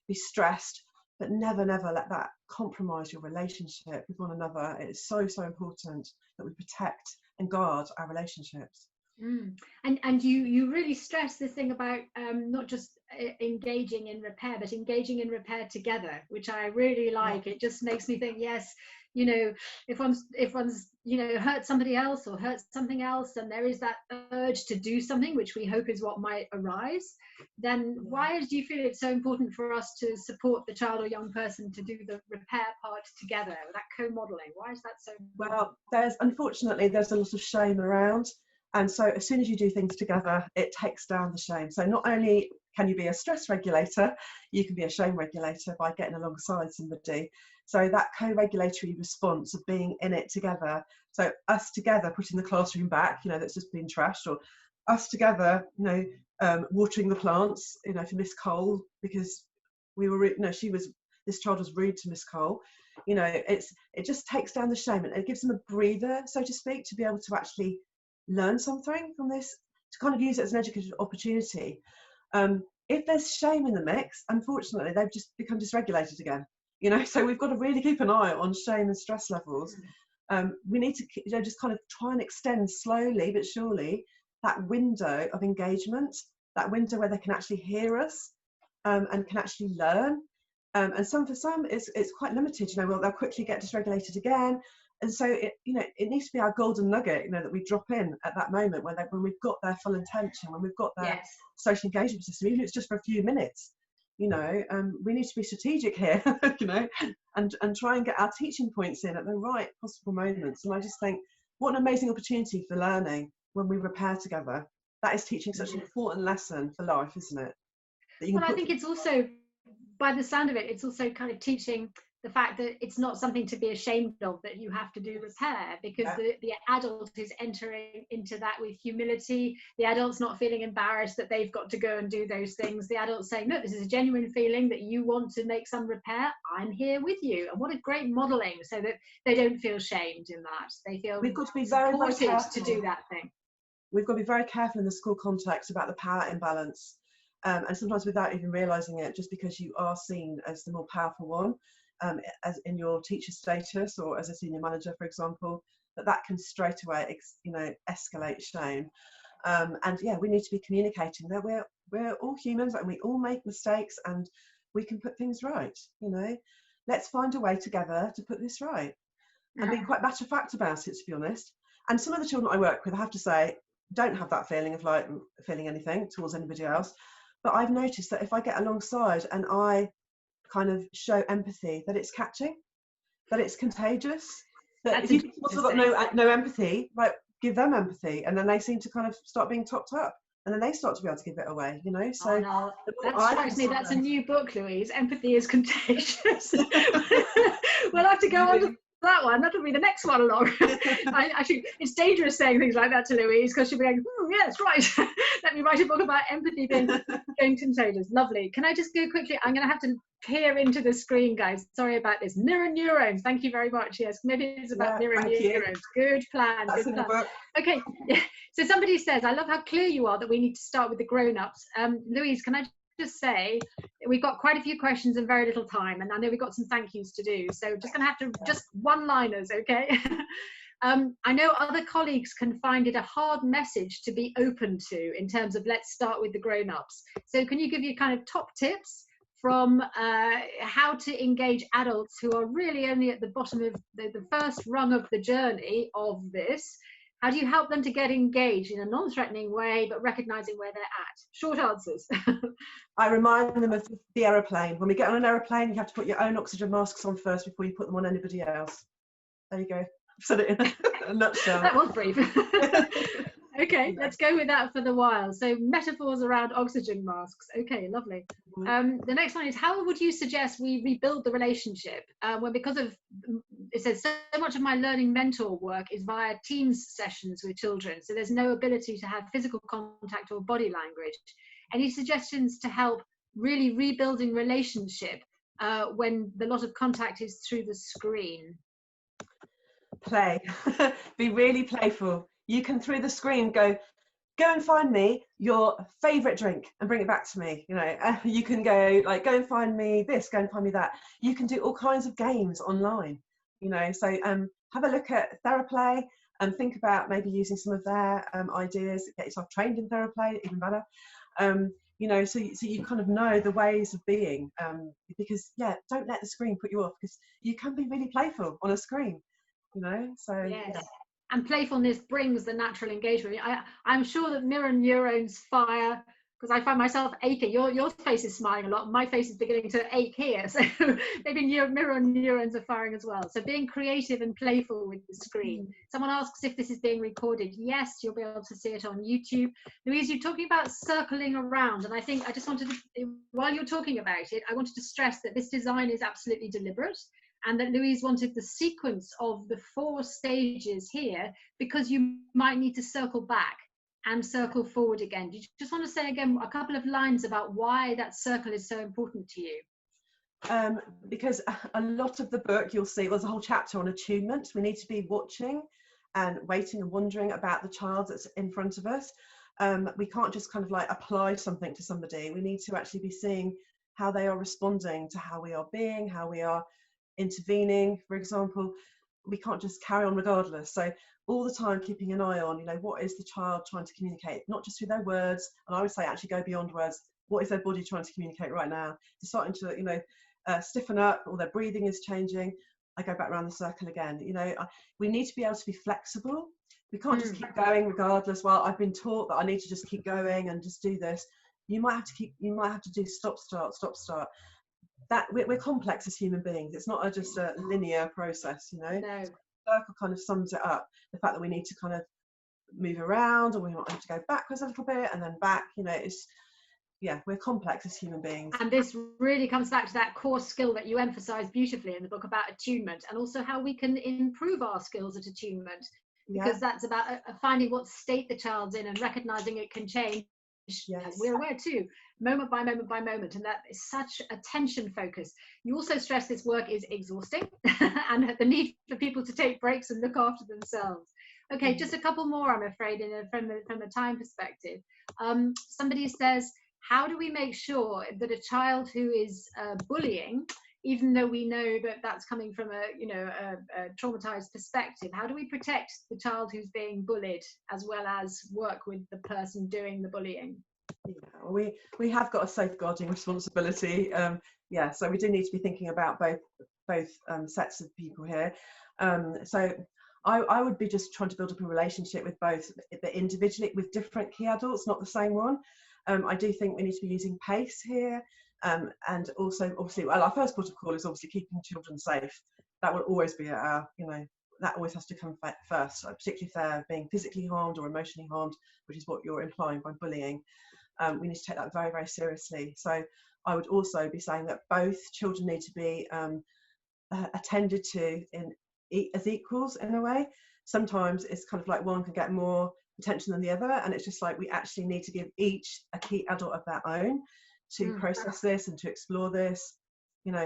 be stressed, but never let that compromise your relationship with one another. It's so important that we protect and guard our relationships.
And you really stress this thing about not just engaging in repair, but engaging in repair together, which I really like. It just makes me think, yes, you know, if one's you know, hurt somebody else or hurt something else, and there is that urge to do something, which we hope is what might arise, then why do you feel it's so important for us to support the child or young person to do the repair part together, that co-modeling? Why is that so important?
Well, unfortunately there's a lot of shame around. And so as soon as you do things together, it takes down the shame. So not only can you be a stress regulator, you can be a shame regulator by getting alongside somebody. So that co-regulatory response of being in it together. So us together putting the classroom back, you know, that's just been trashed, or us together, you know, watering the plants, you know, for Miss Cole, because we were, you know, this child was rude to Miss Cole. You know, it just takes down the shame, and it gives them a breather, so to speak, to be able to actually learn something from this, to kind of use it as an educational opportunity. If there's shame in the mix, unfortunately they've just become dysregulated again, you know. So we've got to really keep an eye on shame and stress levels. We need to, you know, just kind of try and extend slowly but surely that window of engagement, that window where they can actually hear us and can actually learn. And for some it's quite limited, you know. Well, they'll quickly get dysregulated again. And so it needs to be our golden nugget, you know, that we drop in at that moment when we've got their full intention, when we've got their social engagement system, even if it's just for a few minutes, you know. We need to be strategic here, you know, and try and get our teaching points in at the right possible moments. And I just think, what an amazing opportunity for learning when we repair together. That is teaching such an important lesson for life, isn't it?
Well, I think it's also, by the sound of it, it's also kind of teaching the fact that it's not something to be ashamed of, that you have to do repair, because the adult is entering into that with humility. The adult's not feeling embarrassed that they've got to go and do those things. The adult's saying, no, this is a genuine feeling that you want to make some repair. I'm here with you. And what a great modelling, so that they don't feel shamed in that. They feel
we've got to be very
supported to do that thing.
We've got to be very careful in the school context about the power imbalance. and sometimes without even realizing it, just because you are seen as the more powerful one, as in your teacher status or as a senior manager, for example, that can straight away escalate shame. And yeah, we need to be communicating that we're all humans and we all make mistakes and we can put things right. Let's find a way together to put this right, and be quite matter of fact about it, to be honest. And some of the children I work with, I have to say, don't have that feeling of like feeling anything towards anybody else. But I've noticed that if I get alongside and I kind of show empathy, that it's catching, that it's contagious. That if you've also got no empathy, like give them empathy, and then they seem to kind of start being topped up, and then they start to be able to give it away. So
oh, no. That strikes me. That's a new book, Louise. Empathy is contagious. We'll have to go on to that one. That'll be the next one along. Actually, it's dangerous saying things like that to Louise, because she'll be going, yes, right. Let me write a book about empathy being contagious. Lovely. Can I just go quickly? I'm going to have to peer into the screen, guys. Sorry about this. Mirror neurons. Thank you very much. Yes, maybe it's about mirror neurons. Good plan.
That's
good plan. Okay. So somebody says, I love how clear you are that we need to start with the grown-ups. Louise, can I just say we've got quite a few questions and very little time, and I know we've got some thank yous to do, so just gonna have to just one-liners, okay? I know other colleagues can find it a hard message to be open to in terms of let's start with the grown-ups. So can you give your kind of top tips from how to engage adults who are really only at the bottom of the first rung of the journey of this? How do you help them to get engaged in a non-threatening way, but recognizing where they're at? Short answers.
I remind them of the aeroplane. When we get on an aeroplane, you have to put your own oxygen masks on first before you put them on anybody else. There you go. I've said it in a nutshell.
That was brief. Okay, let's go with that for the while. So metaphors around oxygen masks. Okay, lovely. The next one is, how would you suggest we rebuild the relationship when, because of, it says, so much of my learning mentor work is via Teams sessions with children, so there's no ability to have physical contact or body language. Any suggestions to help really rebuilding relationship when the lot of contact is through the screen?
Play. Be really playful. You can, through the screen, go and find me your favorite drink and bring it back to me. You can go and find me this, go and find me that. You can do all kinds of games online. So have a look at Theraplay and think about maybe using some of their ideas. Get yourself trained in Theraplay, even better. So you kind of know the ways of being, because don't let the screen put you off, because you can be really playful on a screen. So
yes.
Yeah.
And playfulness brings the natural engagement. I'm sure that mirror neurons fire, because I find myself aching. Your face is smiling a lot. My face is beginning to ache here. So maybe mirror neurons are firing as well. So being creative and playful with the screen. Someone asks if this is being recorded. Yes, you'll be able to see it on YouTube. Louise, you're talking about circling around. And I think I just wanted to, while you're talking about it, I wanted to stress that this design is absolutely deliberate. And that Louise wanted the sequence of the 4 stages here, because you might need to circle back and circle forward again. Do you just want to say again a couple of lines about why that circle is so important to you?
Because a lot of the book, you'll see there's a whole chapter on attunement. We need to be watching and waiting and wondering about the child that's in front of us. We can't just kind of like apply something to somebody. We need to actually be seeing how they are responding to how we are being, how we are intervening, for example. We can't just carry on regardless. So all the time keeping an eye on, what is the child trying to communicate, not just through their words, and I would say actually go beyond words. What is their body trying to communicate right now? They're starting to stiffen up, or their breathing is changing. I go back around the circle again. We need to be able to be flexible. We can't just keep going regardless. Well, I've been taught that I need to just keep going and just do this. You might have to do stop start. That we're complex as human beings. It's not just a linear process,
No.
The circle kind of sums it up. The fact that we need to kind of move around, or we might have to go backwards a little bit and then back. We're complex as human beings.
And this really comes back to that core skill that you emphasize beautifully in the book about attunement, and also how we can improve our skills at attunement, because that's about finding what state the child's in and recognizing it can change. Yes. We're aware too, moment by moment by moment, and that is such attention focus. You also stress this work is exhausting and the need for people to take breaks and look after themselves. Okay, just a couple more, I'm afraid, from the time perspective. Somebody says, how do we make sure that a child who is bullying, even though we know that that's coming from a traumatized perspective, how do we protect the child who's being bullied as well as work with the person doing the bullying?
Yeah, we have got a safeguarding responsibility. Yeah, so we do need to be thinking about both sets of people here. So I would be just trying to build up a relationship with both, but individually with different key adults, not the same one. I do think we need to be using PACE here, and also obviously, well, our first port of call is obviously keeping children safe. That will always be our, that always has to come first, particularly if they're being physically harmed or emotionally harmed, which is what you're implying by bullying. We need to take that very, very seriously. So I would also be saying that both children need to be attended to as equals in a way. Sometimes it's kind of like one can get more attention than the other, and it's just like we actually need to give each a key adult of their own to process this and to explore this.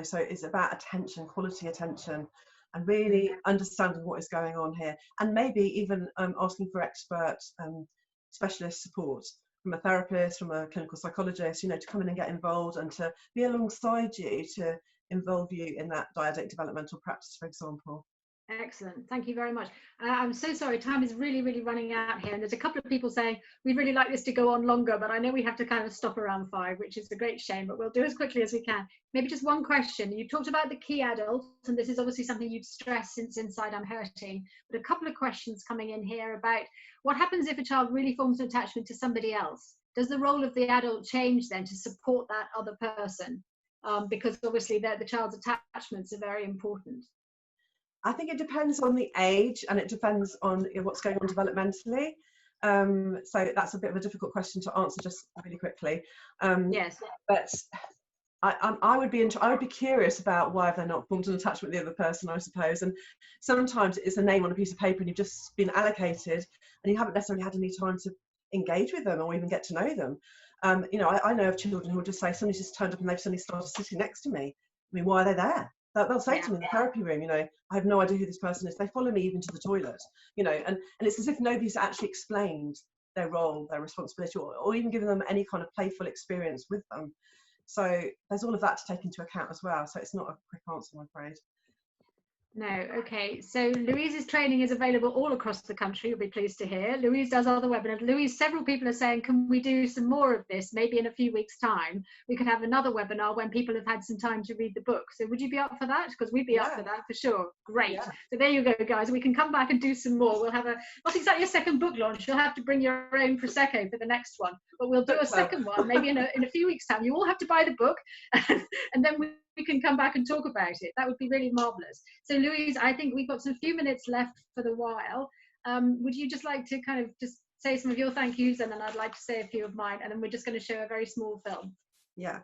So it's about attention, quality attention, and really understanding what is going on here, and maybe even asking for expert specialist support from a therapist, from a clinical psychologist, to come in and get involved and to be alongside you, to involve you in that dyadic developmental practice, for example.
Excellent. Thank you very much. I'm so sorry. Time is really, really running out here. And there's a couple of people saying, we'd really like this to go on longer, but I know we have to kind of stop around 5, which is a great shame, but we'll do as quickly as we can. Maybe just one question. You talked about the key adult, and this is obviously something you'd stress since Inside I'm Hurting, but a couple of questions coming in here about what happens if a child really forms an attachment to somebody else? Does the role of the adult change then to support that other person? Because obviously the child's attachments are very important.
I think it depends on the age, and it depends on what's going on developmentally. So that's a bit of a difficult question to answer just really quickly.
Yes.
But I would be curious about why they're not formed an attachment with the other person, I suppose. And sometimes it's a name on a piece of paper, and you've just been allocated, and you haven't necessarily had any time to engage with them or even get to know them. I know of children who will just say, somebody's just turned up and they've suddenly started sitting next to me. I mean, why are they there? They'll say to me in the therapy room, I have no idea who this person is. They follow me even to the toilet, and it's as if nobody's actually explained their role, their responsibility, or even given them any kind of playful experience with them. So there's all of that to take into account as well. So it's not a quick answer, I'm afraid.
No, okay. So Louise's training is available all across the country, you'll be pleased to hear. Louise does other webinars. Louise, several people are saying, can we do some more of this? Maybe in a few weeks' time, we could have another webinar when people have had some time to read the book. So would you be up for that? Because we'd be up for that for sure. Great. Yeah. So there you go, guys. We can come back and do some more. We'll have not exactly a second book launch. You'll have to bring your own Prosecco for the next one. But we'll do a second one, maybe in a few weeks' time. You all have to buy the book, and then we can come back and talk about it. That would be really marvelous. So Louise, I think we've got some few minutes left for the while. Would you just like to kind of just say some of your thank yous, and then I'd like to say a few of mine, and then we're just going to show a very small film.
Yeah.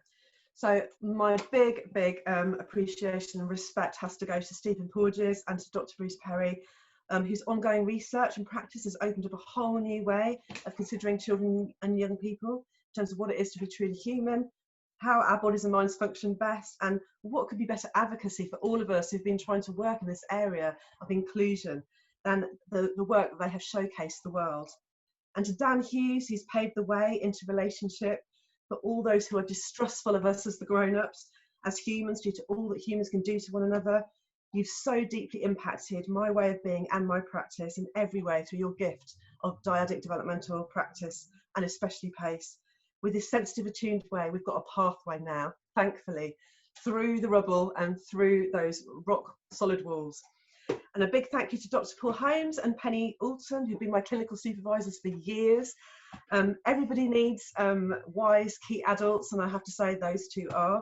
So my big appreciation and respect has to go to Stephen Porges and to Dr. Bruce Perry, whose ongoing research and practice has opened up a whole new way of considering children and young people in terms of what it is to be truly human, how our bodies and minds function best, and what could be better advocacy for all of us who've been trying to work in this area of inclusion than the work that they have showcased the world. And to Dan Hughes, who's paved the way into relationship for all those who are distrustful of us as the grown-ups, as humans, due to all that humans can do to one another. You've so deeply impacted my way of being and my practice in every way through your gift of dyadic developmental practice, and especially PACE. With this sensitive, attuned way, we've got a pathway now, thankfully, through the rubble and through those rock solid walls. And a big thank you to Dr. Paul Holmes and Penny Alton, who've been my clinical supervisors for years. Everybody needs wise key adults, and I have to say those two are.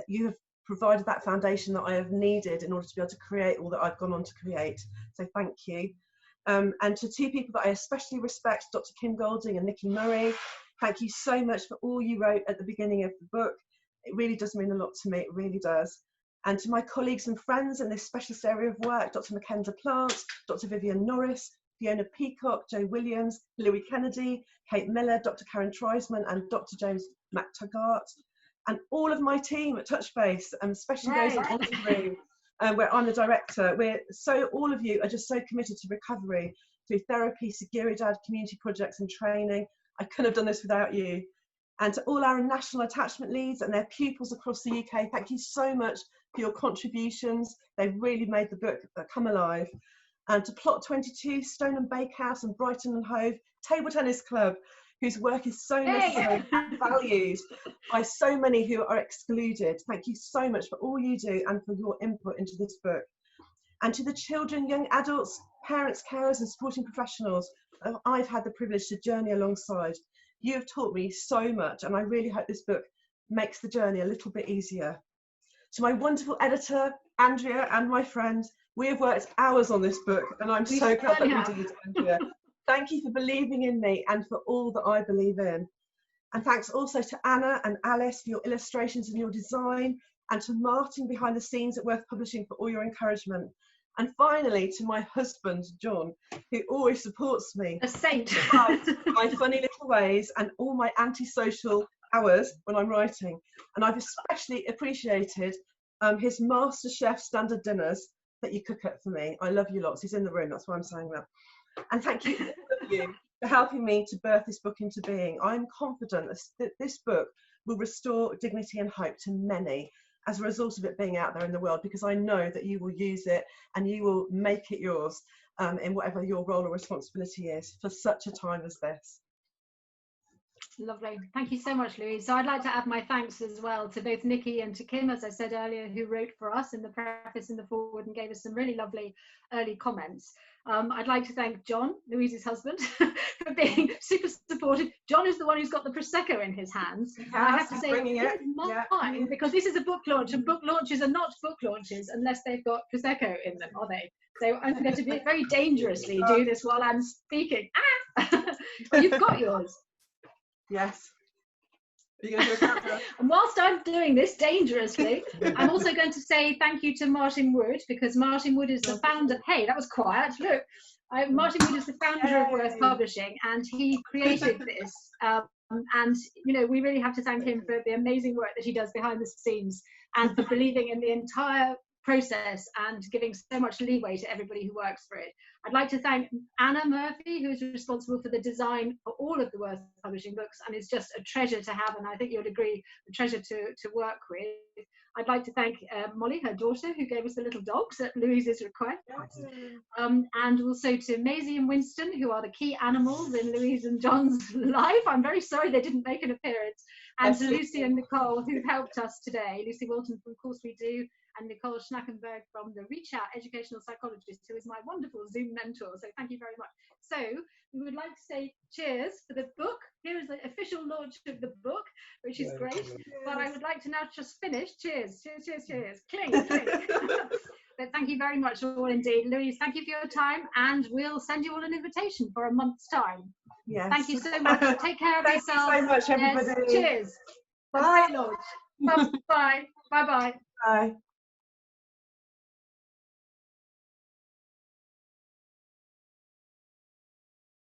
You have provided that foundation that I have needed in order to be able to create all that I've gone on to create. So thank you. And to two people that I especially respect, Dr. Kim Golding and Nikki Murray, thank you so much for all you wrote at the beginning of the book. It really does mean a lot to me, it really does. And to my colleagues and friends in this specialist area of work, Dr. Mackenzie Plant, Dr. Vivian Norris, Fiona Peacock, Joe Williams, Louis Kennedy, Kate Miller, Dr. Karen Treisman, and Dr. James McTaggart, and all of my team at Touchbase, especially those in the room, where I'm the director. All of you are just so committed to recovery through therapy, Seguridad, community projects and training. I couldn't have done this without you. And to all our national attachment leads and their pupils across the UK, thank you so much for your contributions. They've really made the book come alive. And to Plot 22, Stone and Bakehouse and Brighton and Hove Table Tennis Club, whose work is so necessary and valued by so many who are excluded. Thank you so much for all you do and for your input into this book. And to the children, young adults, parents, carers and supporting professionals I've had the privilege to journey alongside. You have taught me so much, and I really hope this book makes the journey a little bit easier. To my wonderful editor, Andrea, and my friend, we have worked hours on this book, and I'm so glad that we did, Andrea. Thank you for believing in me and for all that I believe in. And thanks also to Anna and Alice for your illustrations and your design, and to Martin behind the scenes at Worth Publishing for all your encouragement. And finally, to my husband, John, who always supports me.
A saint.
My funny little ways and all my antisocial hours when I'm writing. And I've especially appreciated his MasterChef standard dinners that you cook up for me. I love you lots. He's in the room, that's why I'm saying that. And thank you, all of you, for helping me to birth this book into being. I'm confident that this book will restore dignity and hope to many as a result of it being out there in the world, because I know that you will use it and you will make it yours in whatever your role or responsibility is for such a time as this.
Lovely. Thank you so much, Louise. So I'd like to add my thanks as well to both Nikki and to Kim, as I said earlier, who wrote for us in the preface and the foreword and gave us some really lovely early comments. I'd like to thank John, Louise's husband, for being super supportive. John is the one who's got the Prosecco in his hands. I have to say, it's mine, because this is a book launch, and book launches are not book launches unless they've got Prosecco in them, are they? So I'm going to very dangerously do this while I'm speaking. Well, you've got yours.
Yes. Are you going to do a countdown?
And whilst I'm doing this dangerously, I'm also going to say thank you to Martin Wood, because Martin Wood is the founder. Hey, that was quiet. Look, Martin Wood is the founder of Worth Publishing, and he created this. And you know, we really have to thank him for the amazing work that he does behind the scenes and for believing in the entire process and giving so much leeway to everybody who works for it. I'd like to thank Anna Murphy, who is responsible for the design for all of the Worth Publishing books and is just a treasure to have, and I think you'll agree, a treasure to work with. I'd like to thank Molly, her daughter, who gave us the little dogs at Louise's request. And also to Maisie and Winston, who are the key animals in Louise and John's life. I'm very sorry they didn't make an appearance. And to Lucy and Nicole, who helped us today. Lucy Walton from Course We Do, and Nicole Schnackenberg from the Reach Out Educational Psychologist, who is my wonderful Zoom mentor. So thank you very much. So we would like to say cheers for the book. Here is the official launch of the book, which is great. But I would like to now just finish. Cheers, cheers, cheers, cheers. Clink, clink. But thank you very much all indeed. Louise, thank you for your time, and we'll send you all an invitation for a month's time.
Yes.
Thank you so much. Take care of yourselves.
Thank you so much, everybody.
Yes. Cheers.
Bye.
Bye. Bye. Bye. Bye.
Bye.